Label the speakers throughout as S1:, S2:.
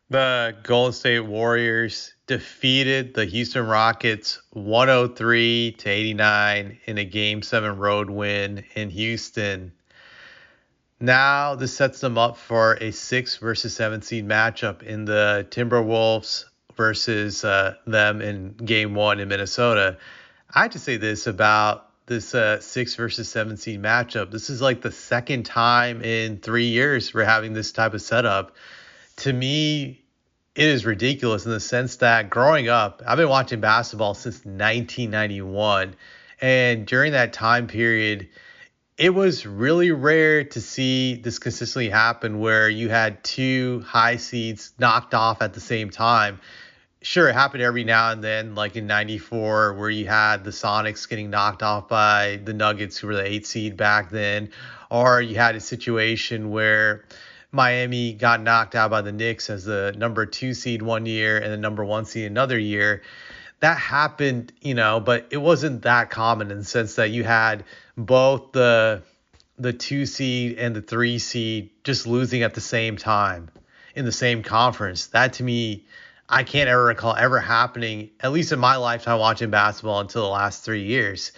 S1: The Golden State Warriors defeated the Houston Rockets 103 to 89 in a Game 7 road win in Houston. Now this sets them up for a 6 versus 7 seed matchup in the Timberwolves versus them in Game 1 in Minnesota. I have to say this about this 6 versus 7 seed matchup. This is like the second time in 3 years we're having this type of setup. To me, it is ridiculous in the sense that growing up, I've been watching basketball since 1991. And during that time period, it was really rare to see this consistently happen where you had two high seeds knocked off at the same time. Sure, it happened every now and then, like in 94, where you had the Sonics getting knocked off by the Nuggets, who were the 8 seed back then, or you had a situation where Miami got knocked out by the Knicks as the number 2 seed one year and the number 1 seed another year. That happened, but it wasn't that common in the sense that you had both the 2 seed and the 3 seed just losing at the same time in the same conference. That to me, I can't ever recall ever happening, at least in my lifetime watching basketball until the last 3 years.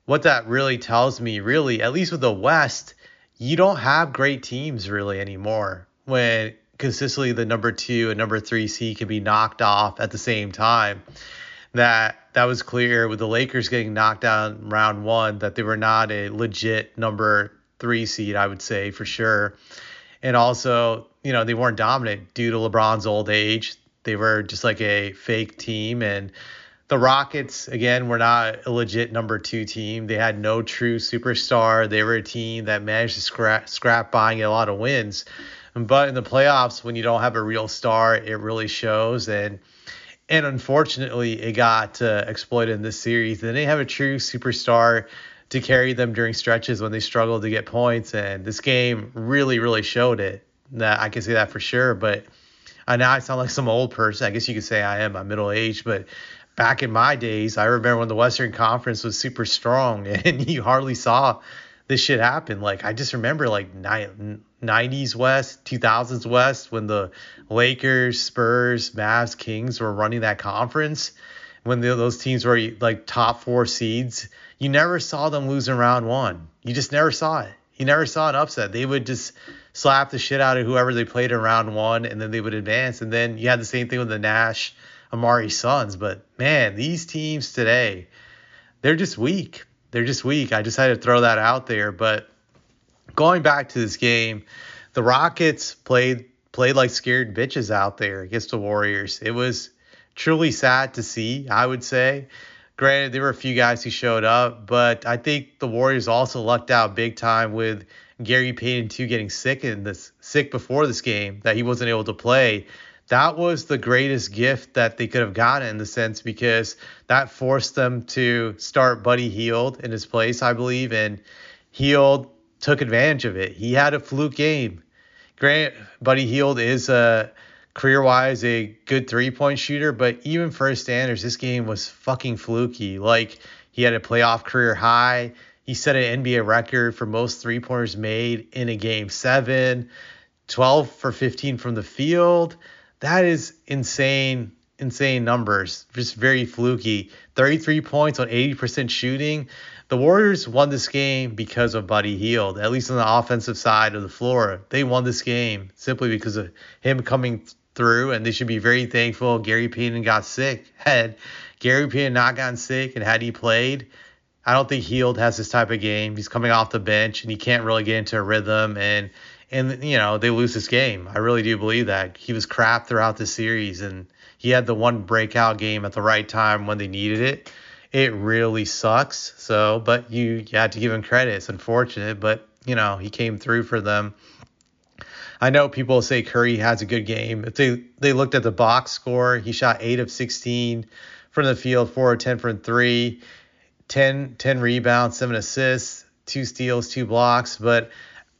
S1: What that really tells me, really, at least with the West, you don't have great teams really anymore when consistently the number 2 and number 3 seed can be knocked off at the same time. That was clear with the Lakers getting knocked out in round one, that they were not a legit number 3 seed, I would say for sure. And also, they weren't dominant due to LeBron's old age. They were just like a fake team. And the Rockets, again, were not a legit number 2 team. They had no true superstar. They were a team that managed to scrap by and get a lot of wins. But in the playoffs, when you don't have a real star, it really shows. And unfortunately, it got exploited in this series. They didn't have a true superstar to carry them during stretches when they struggled to get points. And this game really, really showed it. That I can say that for sure. But I know I sound like some old person. I guess you could say I am. I'm middle aged. But back in my days, I remember when the Western Conference was super strong and you hardly saw this shit happen. Like, I just remember like 90s West, 2000s West, when the Lakers, Spurs, Mavs, Kings were running that conference, when those teams were like top 4 seeds. You never saw them lose in round one. You just never saw it. You never saw an upset. They would just slap the shit out of whoever they played in round one, and then they would advance. And then you had the same thing with the Nash, Amari Suns. But man, these teams today, they're just weak. They're just weak. I just had to throw that out there. But going back to this game, the Rockets played like scared bitches out there against the Warriors. It was truly sad to see, I would say. Granted, there were a few guys who showed up, but I think the Warriors also lucked out big time with Gary Payton too getting sick before this game, that he wasn't able to play. That was the greatest gift that they could have gotten in the sense, because that forced them to start Buddy Hield in his place, I believe, and Hield took advantage of it. He had a fluke game. Grant Buddy Hield is career-wise a good three-point shooter, but even for his standards, this game was fucking fluky. Like, he had a playoff career high. He set an NBA record for most three-pointers made in a game 7, 12 for 15 from the field. That is insane numbers. Just very fluky. 33 points on 80% shooting. The Warriors won this game because of Buddy Hield, at least on the offensive side of the floor. They won this game simply because of him coming through, and they should be very thankful Gary Payton got sick. Had Gary Payton not gotten sick and had he played, I don't think Hield has this type of game. He's coming off the bench and he can't really get into a rhythm, and they lose this game. I really do believe that. He was crap throughout the series, and he had the one breakout game at the right time when they needed it. It really sucks. So, but you had to give him credit. It's unfortunate, but he came through for them. I know people say Curry has a good game. If they looked at the box score, he shot 8 of 16 from the field, 4 of 10 from 3, 10 rebounds, 7 assists, 2 steals, 2 blocks. But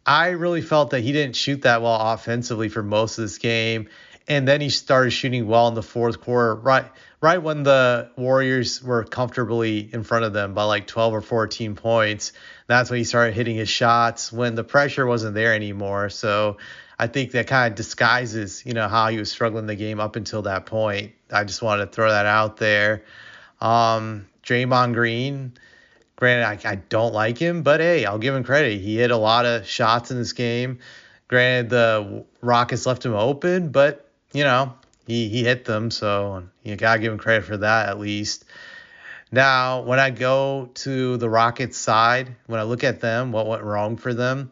S1: I really felt that he didn't shoot that well offensively for most of this game. And then he started shooting well in the fourth quarter, right when the Warriors were comfortably in front of them by like 12 or 14 points. That's when he started hitting his shots when the pressure wasn't there anymore. So I think that kind of disguises, how he was struggling the game up until that point. I just wanted to throw that out there. Draymond Green, granted, I don't like him, but hey, I'll give him credit. He hit a lot of shots in this game. Granted, the Rockets left him open, but, he hit them, so you got to give him credit for that at least. Now, when I go to the Rockets side, when I look at them, what went wrong for them,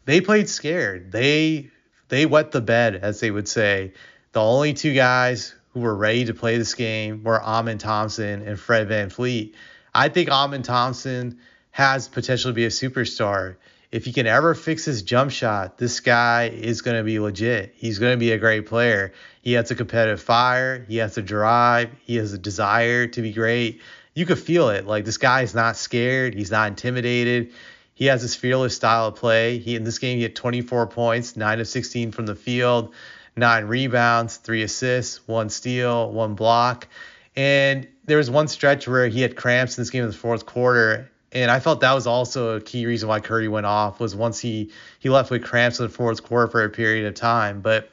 S1: they played scared. They wet the bed, as they would say. The only two guys who were ready to play this game were Amin Thompson and Fred VanVleet. I think Amin Thompson has potential to be a superstar. If he can ever fix his jump shot, this guy is going to be legit. He's going to be a great player. He has a competitive fire. He has a drive. He has a desire to be great. You could feel it. Like, this guy is not scared. He's not intimidated. He has this fearless style of play. In this game, he had 24 points, 9 of 16 from the field, 9 rebounds, 3 assists, 1 steal, 1 block. And there was one stretch where he had cramps in this game in the fourth quarter. And I felt that was also a key reason why Curry went off, was once he left with cramps in the fourth quarter for a period of time. But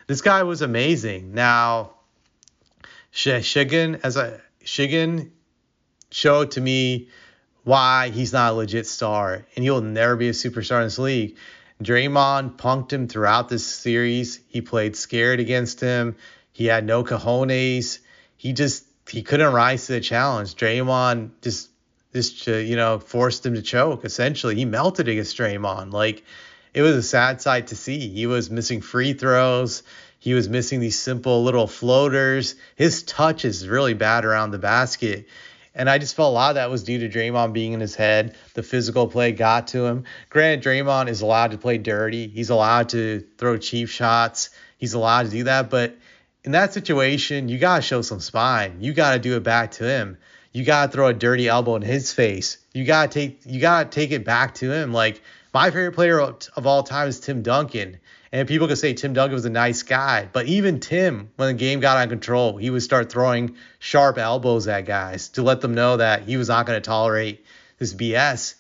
S1: this guy was amazing. Now, Şengün showed to me why he's not a legit star, and he'll never be a superstar in this league. Draymond punked him throughout this series. He played scared against him. He had no cojones. He couldn't rise to the challenge. Draymond just forced him to choke. Essentially, he melted against Draymond. Like, it was a sad sight to see. He was missing free throws. He was missing these simple little floaters. His touch is really bad around the basket. And I just felt a lot of that was due to Draymond being in his head. The physical play got to him. Granted, Draymond is allowed to play dirty. He's allowed to throw cheap shots. He's allowed to do that. But in that situation, you got to show some spine. You got to do it back to him. You got to throw a dirty elbow in his face. You got to take it back to him. Like, my favorite player of all time is Tim Duncan. And people could say Tim Duncan was a nice guy. But even Tim, when the game got out of control, he would start throwing sharp elbows at guys to let them know that he was not going to tolerate this BS.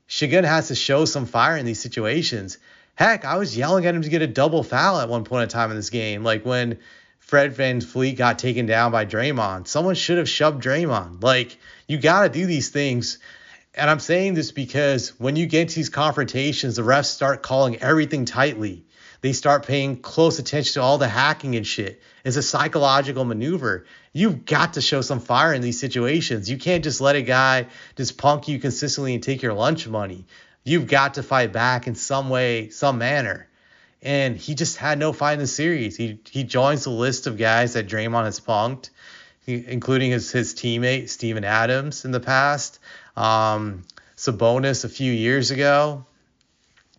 S1: Şengün has to show some fire in these situations. Heck, I was yelling at him to get a double foul at one point in time in this game. Like, when Fred VanVleet got taken down by Draymond, someone should have shoved Draymond. Like, you got to do these things. And I'm saying this because when you get into these confrontations, the refs start calling everything tightly. They start paying close attention to all the hacking and shit. It's a psychological maneuver. You've got to show some fire in these situations. You can't just let a guy just punk you consistently and take your lunch money. You've got to fight back in some way, some manner. And he just had no fight in the series. He joins the list of guys that Draymond has punked, including his teammate Steven Adams in the past. Sabonis a few years ago.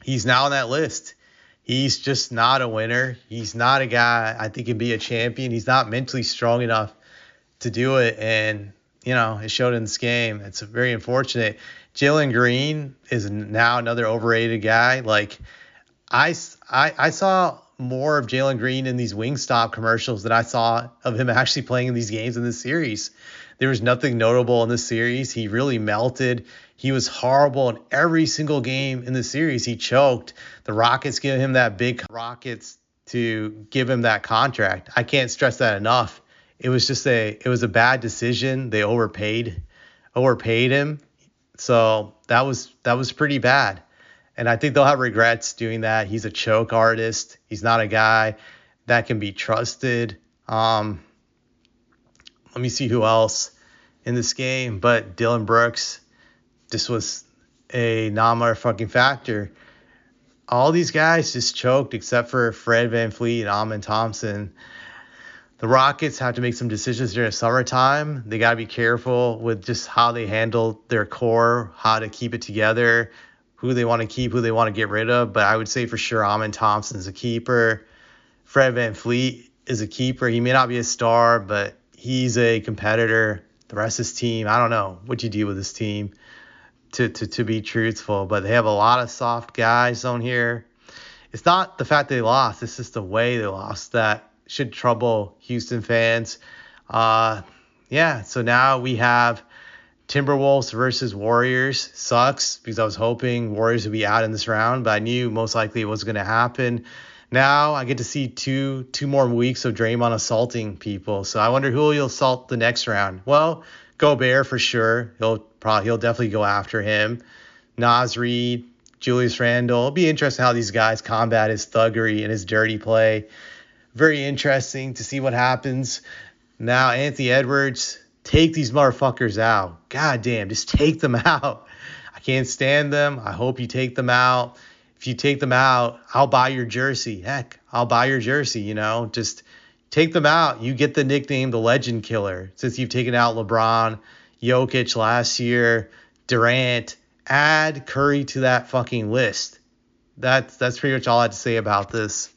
S1: He's now on that list. He's just not a winner. He's not a guy I think can be a champion. He's not mentally strong enough to do it. And, it showed in this game. It's very unfortunate. Jalen Green is now another overrated guy. Like, I saw more of Jalen Green in these Wingstop commercials than I saw of him actually playing in these games in this series. There was nothing notable in this series. He really melted. He was horrible in every single game in the series. He choked. The Rockets give him that big Rockets to give him that contract. I can't stress that enough. It was a bad decision. They overpaid him. So that was pretty bad. And I think they'll have regrets doing that. He's a choke artist. He's not a guy that can be trusted. Let me see who else in this game. But Dylan Brooks, this was a non-motherfucking factor. All these guys just choked except for Fred VanVleet and Amin Thompson. The Rockets have to make some decisions during the summertime. They got to be careful with just how they handle their core, how to keep it together, who they want to keep, who they want to get rid of. But I would say for sure Amin Thompson is a keeper. Fred VanVleet is a keeper. He may not be a star, but he's a competitor. The rest of his team, I don't know what you do with this team, to be truthful. But they have a lot of soft guys on here. It's not the fact they lost. It's just the way they lost that should trouble Houston fans. So now we have Timberwolves versus Warriors. Sucks because I was hoping Warriors would be out in this round, but I knew most likely it wasn't going to happen. Now I get to see two more weeks of Draymond assaulting people. So I wonder who he'll assault the next round. Well, Gobert for sure. He'll definitely go after him. Naz Reid, Julius Randle. It'll be interesting how these guys combat his thuggery and his dirty play. Very interesting to see what happens. Now Anthony Edwards, take these motherfuckers out. God damn, just take them out. I can't stand them. I hope you take them out. If you take them out, I'll buy your jersey. Heck, I'll buy your jersey, Just take them out. You get the nickname the Legend Killer since you've taken out LeBron, Jokic last year, Durant. Add Curry to that fucking list. That's pretty much all I had to say about this.